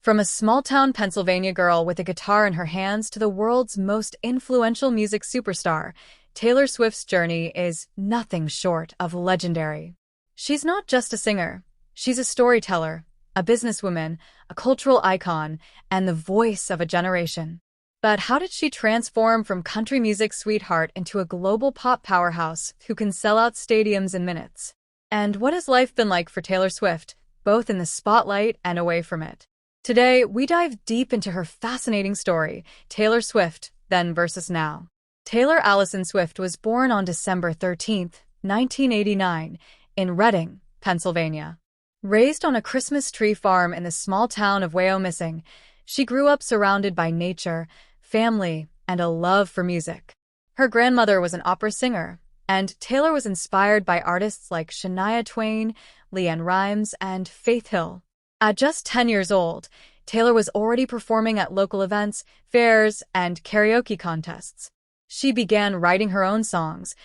From a small-town Pennsylvania girl with a guitar in her hands to the world's most influential music superstar, Taylor Swift's journey is nothing short of legendary. She's not just a singer. She's a storyteller, a businesswoman, a cultural icon, and the voice of a generation. But how did she transform from country music sweetheart into a global pop powerhouse who can sell out stadiums in minutes? And what has life been like for Taylor Swift, both in the spotlight and away from it? Today, we dive deep into her fascinating story, Taylor Swift, Then versus Now. Taylor Allison Swift was born on December 13, 1989, in Reading, Pennsylvania. Raised on a Christmas tree farm in the small town of Wyomissing, she grew up surrounded by nature, family, and a love for music. Her grandmother was an opera singer, and Taylor was inspired by artists like Shania Twain, LeAnn Rimes, and Faith Hill. At just 10 years old, Taylor was already performing at local events, fairs, and karaoke contests. She began writing her own songs,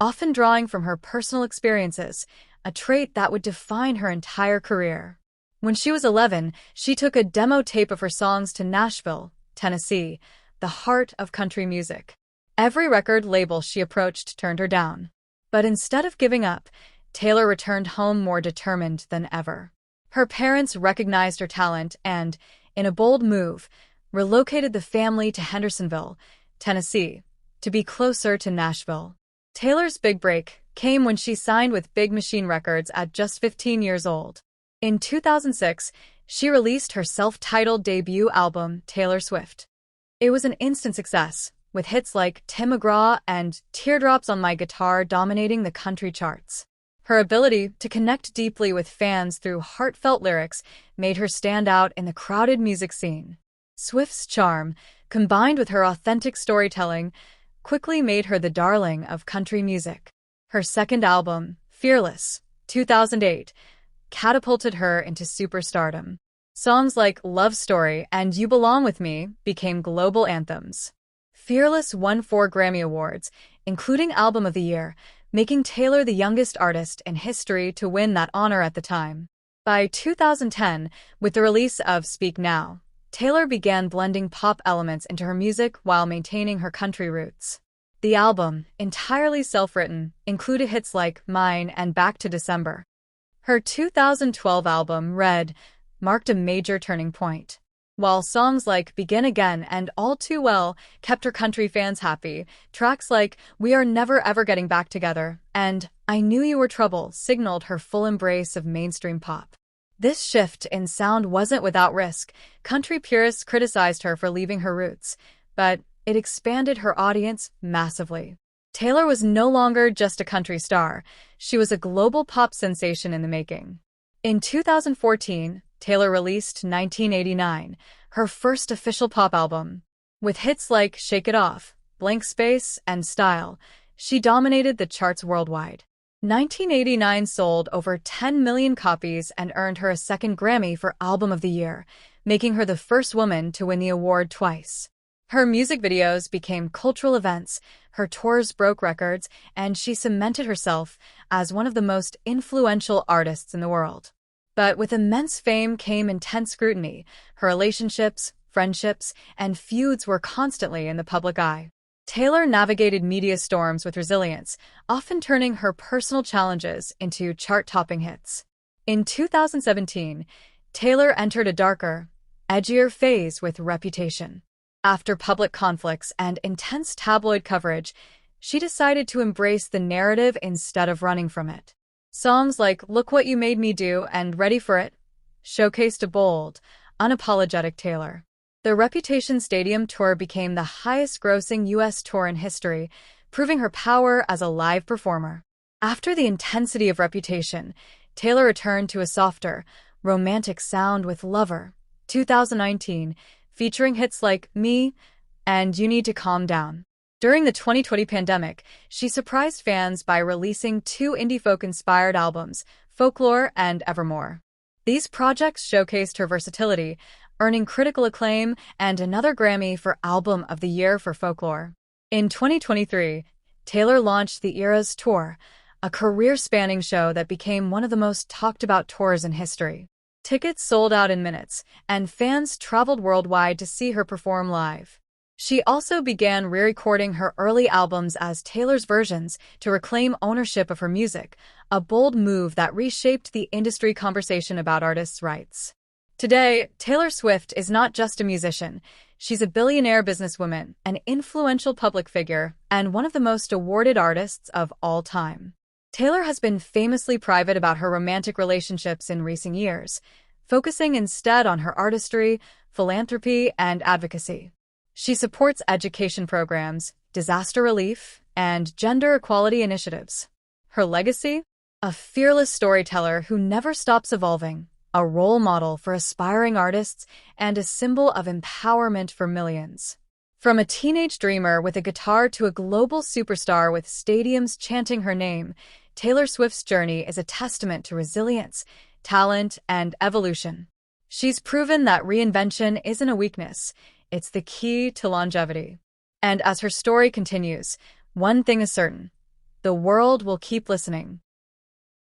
often drawing from her personal experiences, a trait that would define her entire career. When she was 11, she took a demo tape of her songs to Nashville, Tennessee, the heart of country music. Every record label she approached turned her down. But instead of giving up, Taylor returned home more determined than ever. Her parents recognized her talent and, in a bold move, relocated the family to Hendersonville, Tennessee, to be closer to Nashville. Taylor's big break came when she signed with Big Machine Records at just 15 years old. In 2006, she released her self-titled debut album, Taylor Swift. It was an instant success, with hits like Tim McGraw and Teardrops on My Guitar dominating the country charts. Her ability to connect deeply with fans through heartfelt lyrics made her stand out in the crowded music scene. Swift's charm, combined with her authentic storytelling, quickly made her the darling of country music. Her second album, Fearless, 2008, catapulted her into superstardom. Songs like Love Story and You Belong With Me became global anthems. Fearless won 4 Grammy Awards, including Album of the Year, making Taylor the youngest artist in history to win that honor at the time. By 2010, with the release of Speak Now, Taylor began blending pop elements into her music while maintaining her country roots. The album, entirely self-written, included hits like Mine and Back to December. Her 2012 album, Red, marked a major turning point. While songs like Begin Again and All Too Well kept her country fans happy, tracks like We Are Never Ever Getting Back Together and I Knew You Were Trouble signaled her full embrace of mainstream pop. This shift in sound wasn't without risk. Country purists criticized her for leaving her roots, but it expanded her audience massively. Taylor was no longer just a country star. She was a global pop sensation in the making. In 2014, Taylor released 1989, her first official pop album. With hits like Shake It Off, Blank Space, and Style, she dominated the charts worldwide. 1989 sold over 10 million copies and earned her a second Grammy for Album of the Year, making her the first woman to win the award twice. Her music videos became cultural events, her tours broke records, and she cemented herself as one of the most influential artists in the world. But with immense fame came intense scrutiny. Her relationships, friendships, and feuds were constantly in the public eye. Taylor navigated media storms with resilience, often turning her personal challenges into chart-topping hits. In 2017, Taylor entered a darker, edgier phase with Reputation. After public conflicts and intense tabloid coverage, she decided to embrace the narrative instead of running from it. Songs like Look What You Made Me Do and Ready for It showcased a bold, unapologetic Taylor. The Reputation Stadium tour became the highest-grossing U.S. tour in history, proving her power as a live performer. After the intensity of Reputation, Taylor returned to a softer, romantic sound with Lover, 2019, featuring hits like Me and You Need to Calm Down. During the 2020 pandemic, she surprised fans by releasing 2 indie folk-inspired albums, Folklore and Evermore. These projects showcased her versatility, earning critical acclaim and another Grammy for Album of the Year for Folklore. In 2023, Taylor launched the Eras Tour, a career-spanning show that became one of the most talked-about tours in history. Tickets sold out in minutes, and fans traveled worldwide to see her perform live. She also began re-recording her early albums as Taylor's versions to reclaim ownership of her music, a bold move that reshaped the industry conversation about artists' rights. Today, Taylor Swift is not just a musician. She's a billionaire businesswoman, an influential public figure, and one of the most awarded artists of all time. Taylor has been famously private about her romantic relationships in recent years, focusing instead on her artistry, philanthropy, and advocacy. She supports education programs, disaster relief, and gender equality initiatives. Her legacy? A fearless storyteller who never stops evolving, a role model for aspiring artists, and a symbol of empowerment for millions. From a teenage dreamer with a guitar to a global superstar with stadiums chanting her name, Taylor Swift's journey is a testament to resilience, talent, and evolution. She's proven that reinvention isn't a weakness, it's the key to longevity. And as her story continues, one thing is certain: the world will keep listening.